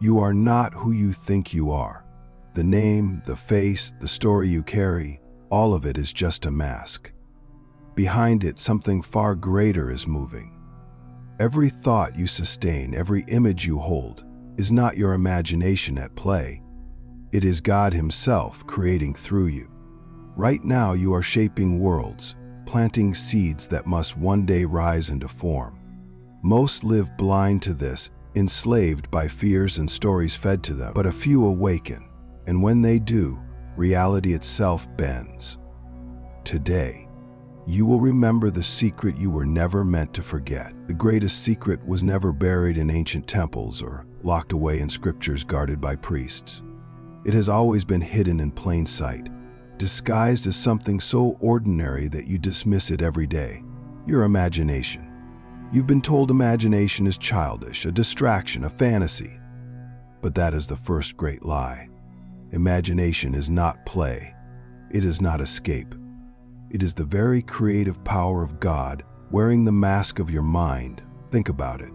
You are not who you think you are. The name, the face, the story you carry, all of it is just a mask. Behind it, something far greater is moving. Every thought you sustain, every image you hold, is not your imagination at play. It is God Himself creating through you. Right now you are shaping worlds, planting seeds that must one day rise into form. Most live blind to this, enslaved by fears and stories fed to them, but a few awaken, and when they do, reality itself bends. Today, you will remember the secret you were never meant to forget. The greatest secret was never buried in ancient temples or locked away in scriptures guarded by priests. It has always been hidden in plain sight, disguised as something so ordinary that you dismiss it every day: your imagination. You've been told imagination is childish, a distraction, a fantasy. But that is the first great lie. Imagination is not play. It is not escape. It is the very creative power of God wearing the mask of your mind. Think about it.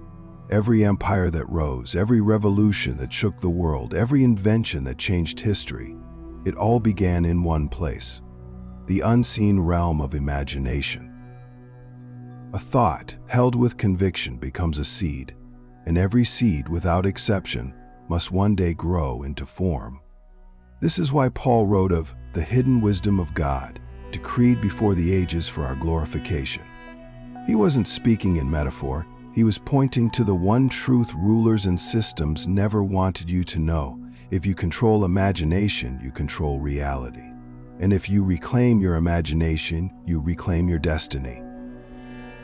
Every empire that rose, every revolution that shook the world, every invention that changed history, it all began in one place: the unseen realm of imagination. A thought held with conviction becomes a seed, and every seed, without exception, must one day grow into form. This is why Paul wrote of the hidden wisdom of God, decreed before the ages for our glorification. He wasn't speaking in metaphor. He was pointing to the one truth rulers and systems never wanted you to know. If you control imagination, you control reality. And if you reclaim your imagination, you reclaim your destiny.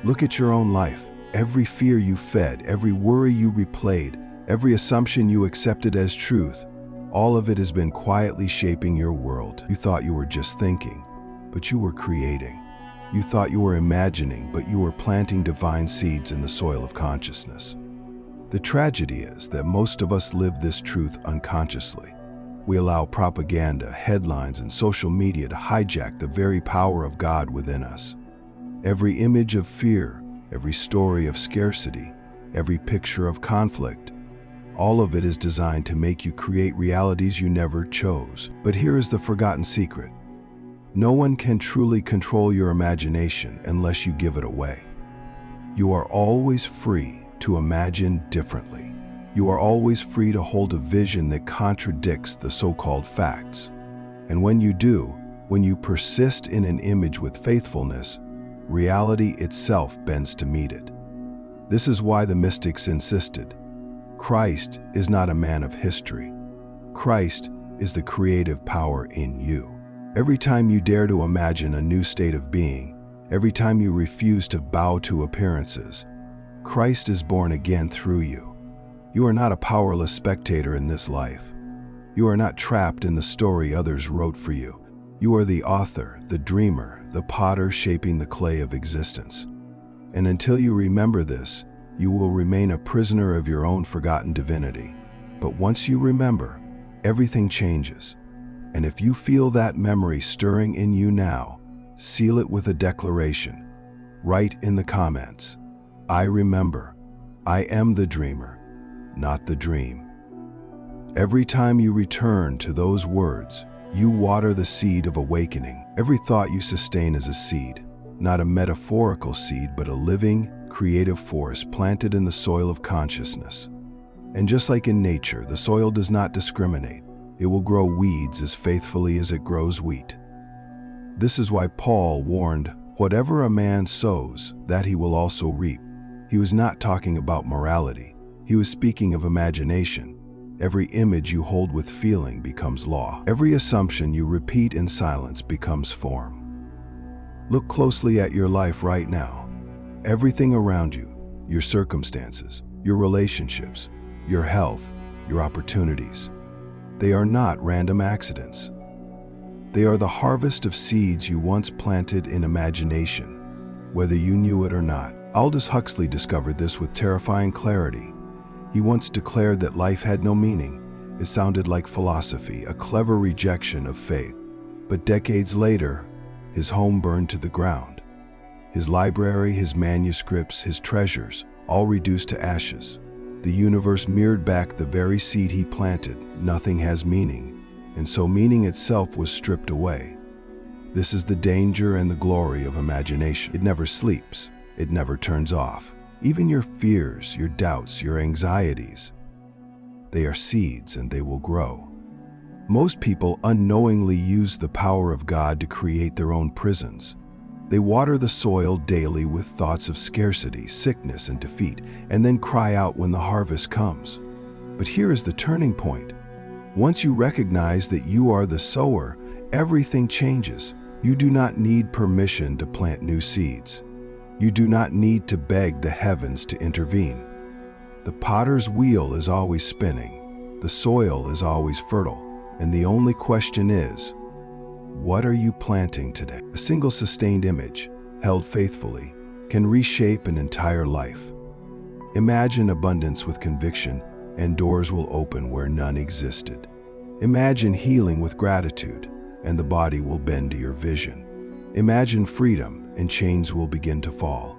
Look at your own life. Every fear you fed, every worry you replayed, every assumption you accepted as truth, all of it has been quietly shaping your world. You thought you were just thinking, but you were creating. You thought you were imagining, but you were planting divine seeds in the soil of consciousness. The tragedy is that most of us live this truth unconsciously. We allow propaganda, headlines, and social media to hijack the very power of God within us. Every image of fear, every story of scarcity, every picture of conflict, all of it is designed to make you create realities you never chose. But here is the forgotten secret. No one can truly control your imagination unless you give it away. You are always free to imagine differently. You are always free to hold a vision that contradicts the so-called facts. And when you do, when you persist in an image with faithfulness, reality itself bends to meet it. This is why the mystics insisted, Christ is not a man of history. Christ is the creative power in you. Every time you dare to imagine a new state of being, every time you refuse to bow to appearances, Christ is born again through you. You are not a powerless spectator in this life. You are not trapped in the story others wrote for you. You are the author, the dreamer, the potter shaping the clay of existence. And until you remember this, you will remain a prisoner of your own forgotten divinity. But once you remember, everything changes. And if you feel that memory stirring in you now, seal it with a declaration. Write in the comments, I remember, I am the dreamer, not the dream. Every time you return to those words, you water the seed of awakening. Every thought you sustain is a seed, not a metaphorical seed, but a living, creative force planted in the soil of consciousness. And just like in nature, the soil does not discriminate. It will grow weeds as faithfully as it grows wheat. This is why Paul warned, whatever a man sows, that he will also reap. He was not talking about morality. He was speaking of imagination. Every image you hold with feeling becomes law. Every assumption you repeat in silence becomes form. Look closely at your life right now. Everything around you, your circumstances, your relationships, your health, your opportunities, they are not random accidents. They are the harvest of seeds you once planted in imagination, whether you knew it or not. Aldous Huxley discovered this with terrifying clarity. He once declared that life had no meaning. It sounded like philosophy, a clever rejection of faith. But decades later, his home burned to the ground. His library, his manuscripts, his treasures, all reduced to ashes. The universe mirrored back the very seed he planted. Nothing has meaning, and so meaning itself was stripped away. This is the danger and the glory of imagination. It never sleeps. It never turns off. Even your fears, your doubts, your anxieties, they are seeds and they will grow. Most people unknowingly use the power of God to create their own prisons. They water the soil daily with thoughts of scarcity, sickness, and defeat, and then cry out when the harvest comes. But here is the turning point. Once you recognize that you are the sower, everything changes. You do not need permission to plant new seeds. You do not need to beg the heavens to intervene. The potter's wheel is always spinning. The soil is always fertile. And the only question is, what are you planting today? A single sustained image, held faithfully, can reshape an entire life. Imagine abundance with conviction, and doors will open where none existed. Imagine healing with gratitude, and the body will bend to your vision. Imagine freedom, and chains will begin to fall.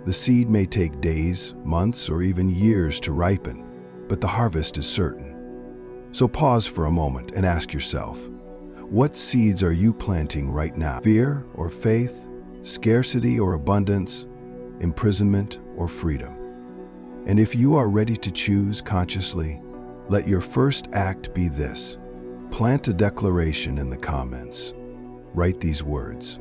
The seed may take days, months, or even years to ripen, but the harvest is certain. So pause for a moment and ask yourself, what seeds are you planting right now? Fear or faith, scarcity or abundance, imprisonment or freedom? And if you are ready to choose consciously, let your first act be this. Plant a declaration in the comments. Write these words.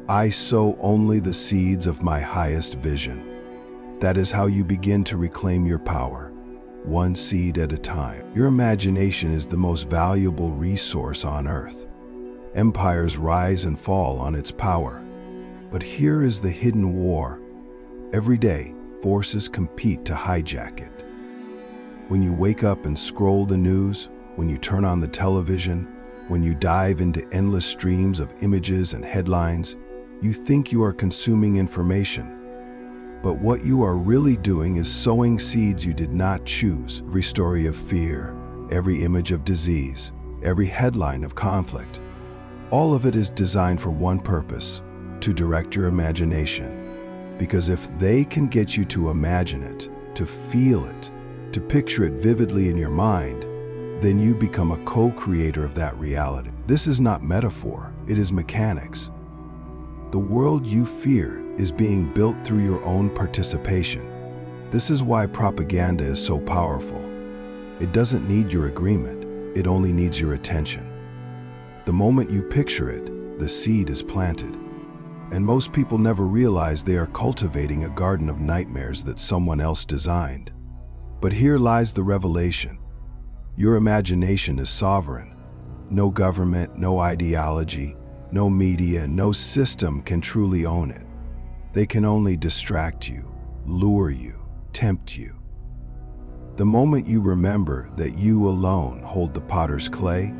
I sow only the seeds of my highest vision. That is how you begin to reclaim your power, one seed at a time. Your imagination is the most valuable resource on earth. Empires rise and fall on its power. But here is the hidden war. Every day, forces compete to hijack it. When you wake up and scroll the news, when you turn on the television, when you dive into endless streams of images and headlines, you think you are consuming information. But what you are really doing is sowing seeds you did not choose. Every story of fear, every image of disease, every headline of conflict, all of it is designed for one purpose, to direct your imagination. Because if they can get you to imagine it, to feel it, to picture it vividly in your mind, then you become a co-creator of that reality. This is not metaphor, it is mechanics. The world you fear is being built through your own participation. This is why propaganda is so powerful. It doesn't need your agreement, it only needs your attention. The moment you picture it, the seed is planted. And most people never realize they are cultivating a garden of nightmares that someone else designed. But here lies the revelation. Your imagination is sovereign. No government, no ideology, no media, no system can truly own it. They can only distract you, lure you, tempt you. The moment you remember that you alone hold the potter's clay,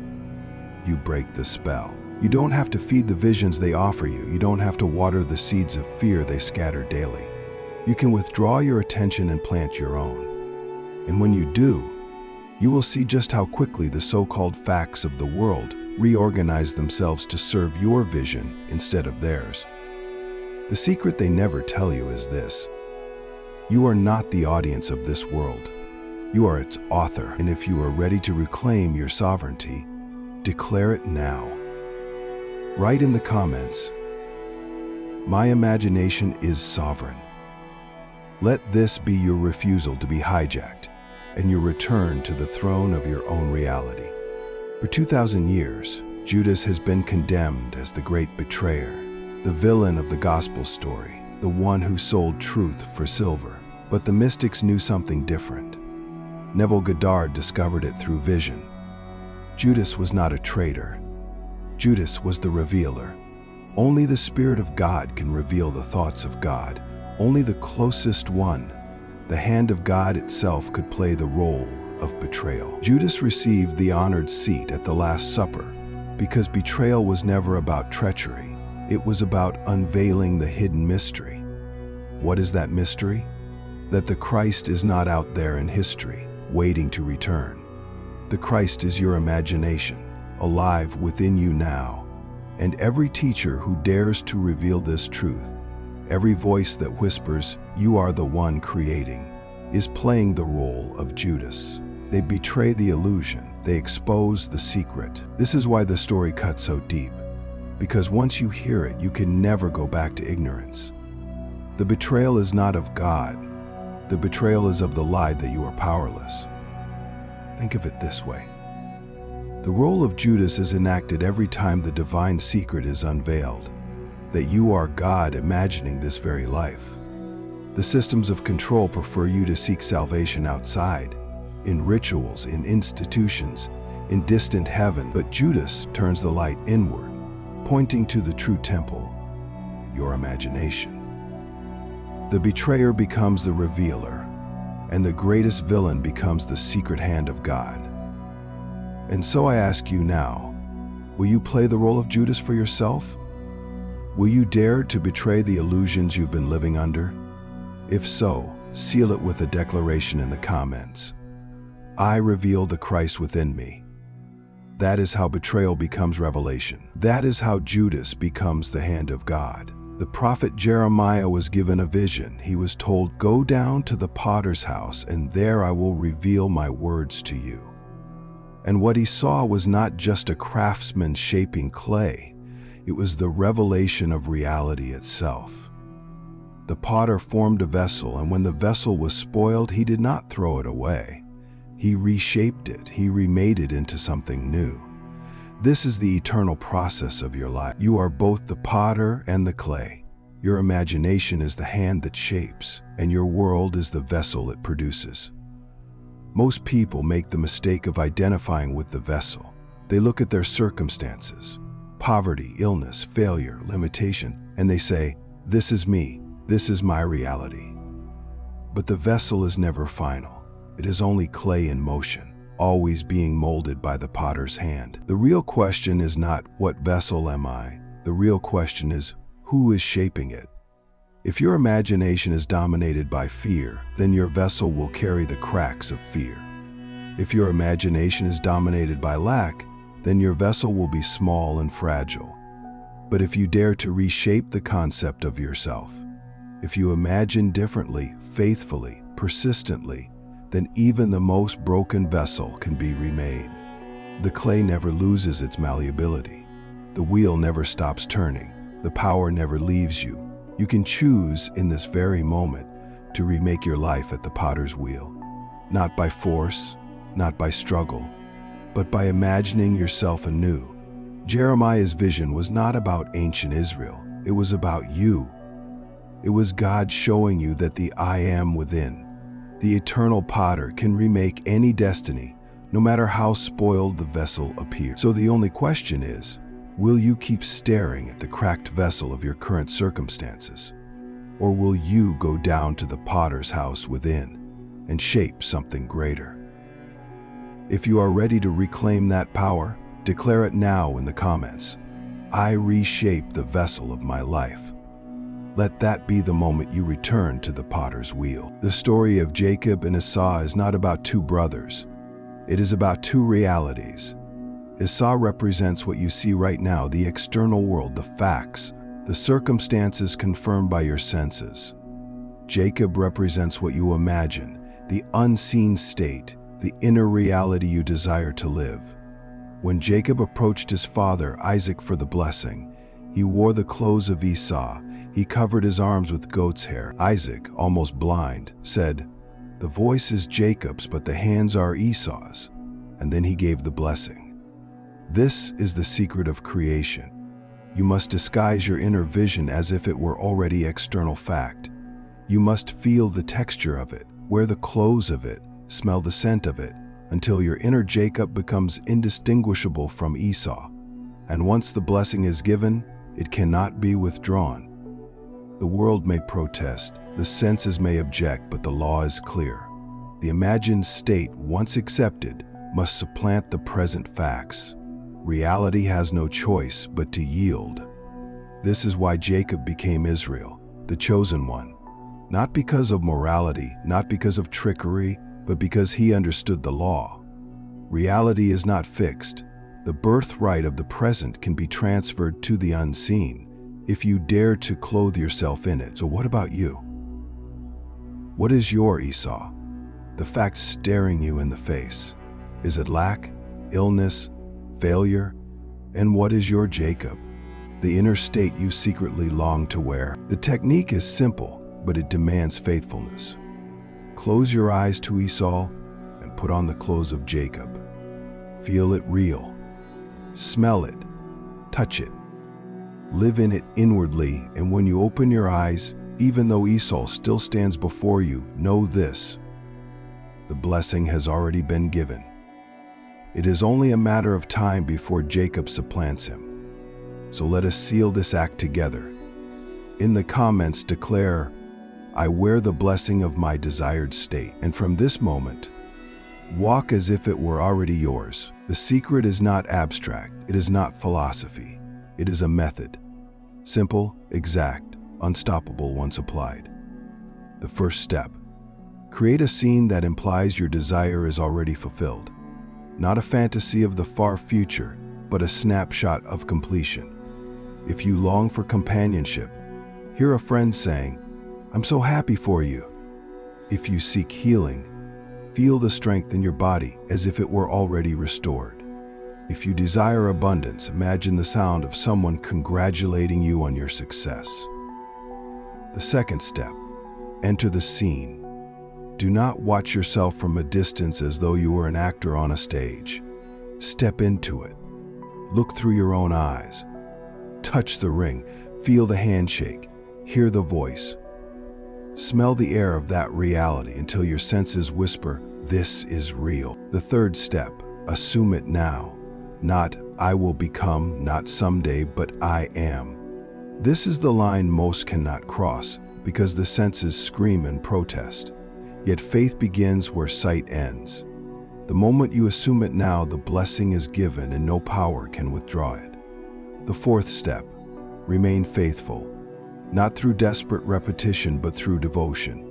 you break the spell. You don't have to feed the visions they offer you. You don't have to water the seeds of fear they scatter daily. You can withdraw your attention and plant your own. And when you do, you will see just how quickly the so-called facts of the world reorganize themselves to serve your vision instead of theirs. The secret they never tell you is this. You are not the audience of this world. You are its author, and if you are ready to reclaim your sovereignty, declare it now. Write in the comments, my imagination is sovereign. Let this be your refusal to be hijacked and your return to the throne of your own reality. For 2,000 years, Judas has been condemned as the great betrayer, the villain of the gospel story, the one who sold truth for silver. But the mystics knew something different. Neville Goddard discovered it through vision. Judas was not a traitor. Judas was the revealer. Only the Spirit of God can reveal the thoughts of God. Only the closest one, the hand of God itself, could play the role of betrayal. Judas received the honored seat at the Last Supper because betrayal was never about treachery. It was about unveiling the hidden mystery. What is that mystery? That the Christ is not out there in history, waiting to return. The Christ is your imagination, alive within you now. And every teacher who dares to reveal this truth, every voice that whispers, "You are the one creating," is playing the role of Judas. They betray the illusion. They expose the secret. This is why the story cuts so deep, because once you hear it, you can never go back to ignorance. The betrayal is not of God. The betrayal is of the lie that you are powerless. Think of it this way. The role of Judas is enacted every time the divine secret is unveiled, that you are God imagining this very life. The systems of control prefer you to seek salvation outside, in rituals, in institutions, in distant heaven, but Judas turns the light inward, pointing to the true temple, your imagination. The betrayer becomes the revealer, and the greatest villain becomes the secret hand of God. And so I ask you now, will you play the role of Judas for yourself? Will you dare to betray the illusions you've been living under? If so, seal it with a declaration in the comments. I reveal the Christ within me. That is how betrayal becomes revelation. That is how Judas becomes the hand of God. The prophet Jeremiah was given a vision. He was told, "Go down to the potter's house, and there I will reveal my words to you." And what he saw was not just a craftsman shaping clay. It was the revelation of reality itself. The potter formed a vessel, and when the vessel was spoiled, he did not throw it away. He reshaped it. He remade it into something new. This is the eternal process of your life. You are both the potter and the clay. Your imagination is the hand that shapes, and your world is the vessel it produces. Most people make the mistake of identifying with the vessel. They look at their circumstances, poverty, illness, failure, limitation, and they say, "This is me, this is my reality." But the vessel is never final. It is only clay in motion, always being molded by the potter's hand. The real question is not, what vessel am I? The real question is, who is shaping it? If your imagination is dominated by fear, then your vessel will carry the cracks of fear. If your imagination is dominated by lack, then your vessel will be small and fragile. But if you dare to reshape the concept of yourself, if you imagine differently, faithfully, persistently, then even the most broken vessel can be remade. The clay never loses its malleability. The wheel never stops turning. The power never leaves you. You can choose in this very moment to remake your life at the potter's wheel. Not by force, not by struggle, but by imagining yourself anew. Jeremiah's vision was not about ancient Israel. It was about you. It was God showing you that the I am within, the eternal potter, can remake any destiny, no matter how spoiled the vessel appears. So the only question is, will you keep staring at the cracked vessel of your current circumstances? Or will you go down to the potter's house within and shape something greater? If you are ready to reclaim that power, declare it now in the comments. I reshape the vessel of my life. Let that be the moment you return to the potter's wheel. The story of Jacob and Esau is not about two brothers. It is about two realities. Esau represents what you see right now, the external world, the facts, the circumstances confirmed by your senses. Jacob represents what you imagine, the unseen state, the inner reality you desire to live. When Jacob approached his father Isaac for the blessing, he wore the clothes of Esau. He covered his arms with goat's hair. Isaac, almost blind, said, "The voice is Jacob's, but the hands are Esau's." And then he gave the blessing. This is the secret of creation. You must disguise your inner vision as if it were already external fact. You must feel the texture of it, wear the clothes of it, smell the scent of it, until your inner Jacob becomes indistinguishable from Esau. And once the blessing is given, it cannot be withdrawn. The world may protest, the senses may object, but the law is clear. The imagined state, once accepted, must supplant the present facts. Reality has no choice but to yield. This is why Jacob became Israel, the chosen one. Not because of morality, not because of trickery, but because he understood the law. Reality is not fixed. The birthright of the present can be transferred to the unseen if you dare to clothe yourself in it. So what about you? What is your Esau? the facts staring you in the face. Is it lack, illness, failure? And what is your Jacob? The inner state you secretly long to wear. The technique is simple, but it demands faithfulness. Close your eyes to Esau and put on the clothes of Jacob. Feel it real. Smell it. Touch it. Live in it inwardly, and when you open your eyes, even though Esau still stands before you, know this: the blessing has already been given. It is only a matter of time before Jacob supplants him. So let us seal this act together. In the comments, declare, "I wear the blessing of my desired state." And from this moment, walk as if it were already yours. The secret is not abstract. It is not philosophy. It is a method. Simple, exact, unstoppable once applied. The first step: create a scene that implies your desire is already fulfilled. Not a fantasy of the far future, but a snapshot of completion. If you long for companionship, hear a friend saying, "I'm so happy for you." If you seek healing, feel the strength in your body as if it were already restored. If you desire abundance, imagine the sound of someone congratulating you on your success. The second step: enter the scene. Do not watch yourself from a distance as though you were an actor on a stage. Step into it. Look through your own eyes. Touch the ring. Feel the handshake. Hear the voice. Smell the air of that reality until your senses whisper, "This is real." The third step: assume it now. Not "I will become," not someday, but "I am." This is the line most cannot cross because the senses scream in protest. Yet faith begins where sight ends. The moment you assume it now, the blessing is given and no power can withdraw it. The fourth step: remain faithful. Not through desperate repetition, but through devotion.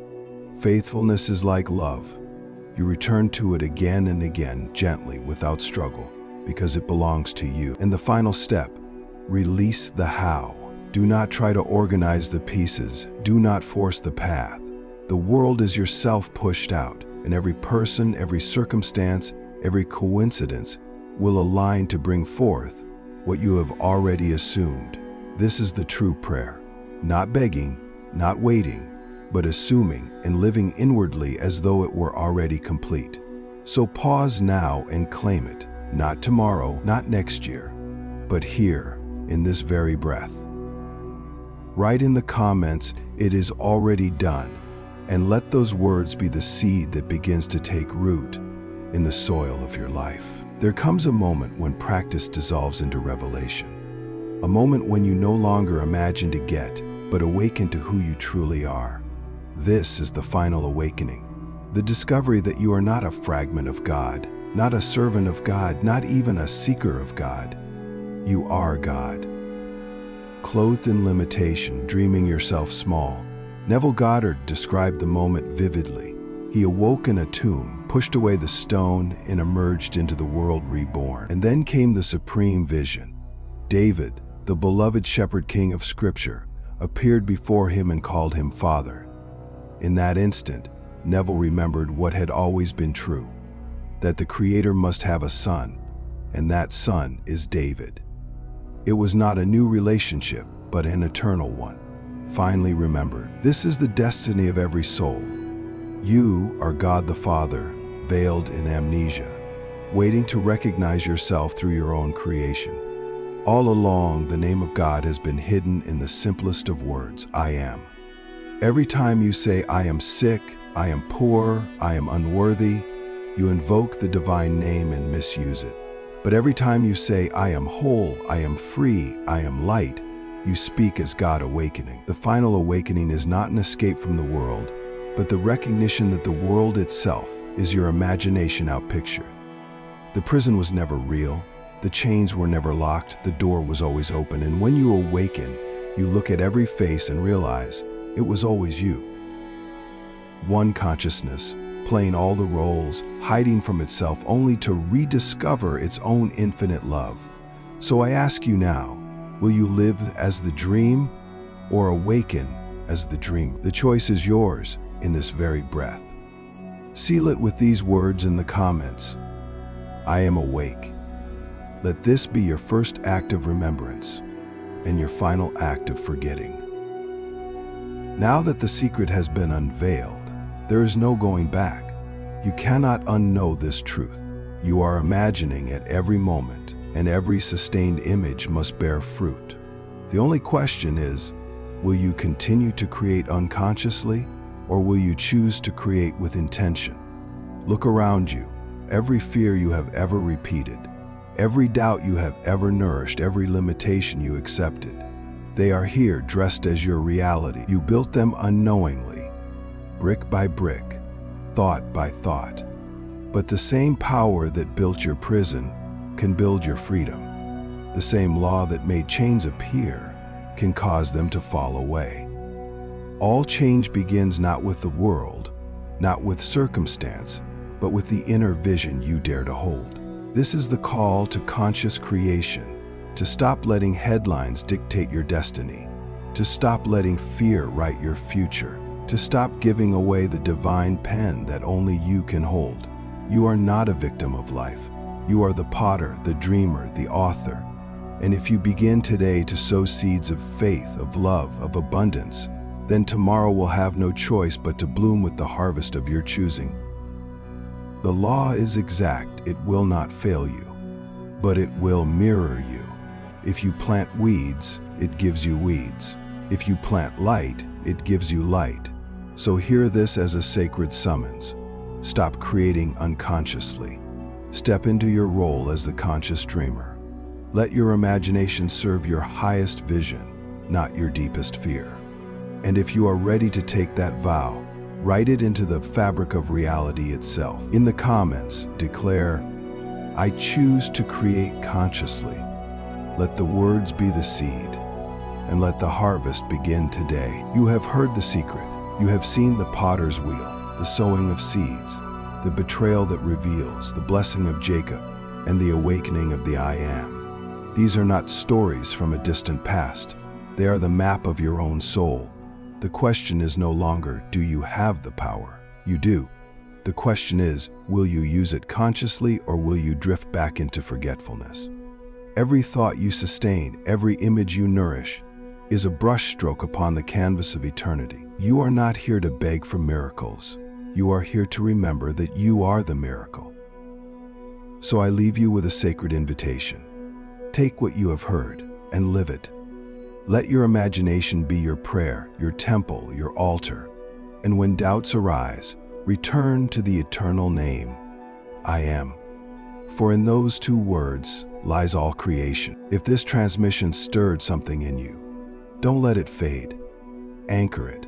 Faithfulness is like love. You return to it again and again, gently, without struggle, because it belongs to you. And the final step: release the how. Do not try to organize the pieces. Do not force the path. The world is yourself pushed out, and every person, every circumstance, every coincidence will align to bring forth what you have already assumed. This is the true prayer. Not begging, not waiting, but assuming and living inwardly as though it were already complete. So pause now and claim it, not tomorrow, not next year, but here, in this very breath. Write in the comments, "It is already done," and let those words be the seed that begins to take root in the soil of your life. There comes a moment when practice dissolves into revelation. A moment when you no longer imagine to get, but awaken to who you truly are. This is the final awakening. The discovery that you are not a fragment of God, not a servant of God, not even a seeker of God. You are God. Clothed in limitation, dreaming yourself small. Neville Goddard described the moment vividly. He awoke in a tomb, pushed away the stone, and emerged into the world reborn. And then came the supreme vision. David, the beloved shepherd king of Scripture, appeared before him and called him Father. In that instant, Neville remembered what had always been true, that the Creator must have a son, and that son is David. It was not a new relationship, but an eternal one. Finally remembered. This is the destiny of every soul. You are God the Father, veiled in amnesia, waiting to recognize yourself through your own creation. All along, the name of God has been hidden in the simplest of words, I am. Every time you say, I am sick, I am poor, I am unworthy, you invoke the divine name and misuse it. But every time you say, I am whole, I am free, I am light, you speak as God awakening. The final awakening is not an escape from the world, but the recognition that the world itself is your imagination outpictured. The prison was never real, the chains were never locked, the door was always open, and when you awaken, you look at every face and realize it was always you. One consciousness, playing all the roles, hiding from itself only to rediscover its own infinite love. So I ask you now, will you live as the dream or awaken as the dreamer? The choice is yours in this very breath. Seal it with these words in the comments. I am awake. Let this be your first act of remembrance and your final act of forgetting. Now that the secret has been unveiled, there is no going back. You cannot unknow this truth. You are imagining at every moment, and every sustained image must bear fruit. The only question is, will you continue to create unconsciously, or will you choose to create with intention? Look around you. Every fear you have ever repeated, every doubt you have ever nourished, every limitation you accepted, they are here dressed as your reality. You built them unknowingly, brick by brick, thought by thought. But the same power that built your prison can build your freedom. The same law that made chains appear can cause them to fall away. All change begins not with the world, not with circumstance, but with the inner vision you dare to hold. This is the call to conscious creation, to stop letting headlines dictate your destiny, to stop letting fear write your future, to stop giving away the divine pen that only you can hold. You are not a victim of life. You are the potter, the dreamer, the author. And if you begin today to sow seeds of faith, of love, of abundance, then tomorrow will have no choice but to bloom with the harvest of your choosing. The law is exact. It will not fail you, but it will mirror you. If you plant weeds, it gives you weeds. If you plant light, it gives you light. So hear this as a sacred summons. Stop creating unconsciously. Step into your role as the conscious dreamer. Let your imagination serve your highest vision, not your deepest fear. And if you are ready to take that vow, write it into the fabric of reality itself. In the comments, declare, I choose to create consciously. Let the words be the seed, and let the harvest begin today. You have heard the secret. You have seen the potter's wheel, the sowing of seeds, the betrayal that reveals, the blessing of Jacob, and the awakening of the I Am. These are not stories from a distant past. They are the map of your own soul. The question is no longer, do you have the power? You do. The question is, will you use it consciously, or will you drift back into forgetfulness? Every thought you sustain, every image you nourish, is a brushstroke upon the canvas of eternity. You are not here to beg for miracles. You are here to remember that you are the miracle. So I leave you with a sacred invitation. Take what you have heard and live it. Let your imagination be your prayer, your temple, your altar. And when doubts arise, return to the eternal name, I Am. For in those two words lies all creation. If this transmission stirred something in you, don't let it fade. Anchor it,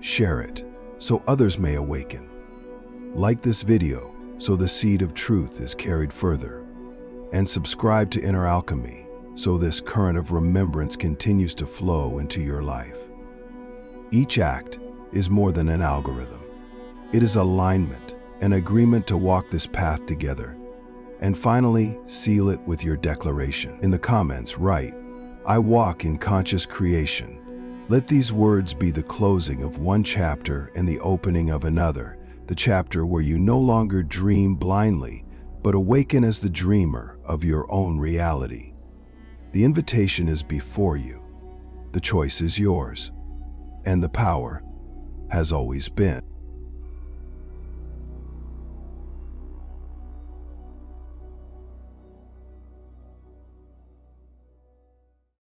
share it, so others may awaken. Like this video, so the seed of truth is carried further. And subscribe to Inner Alchemy, so this current of remembrance continues to flow into your life. Each act is more than an algorithm. It is alignment, an agreement to walk this path together. And finally, seal it with your declaration. In the comments, write, I walk in conscious creation. Let these words be the closing of one chapter and the opening of another, the chapter where you no longer dream blindly, but awaken as the dreamer of your own reality. The invitation is before you. The choice is yours. And the power has always been.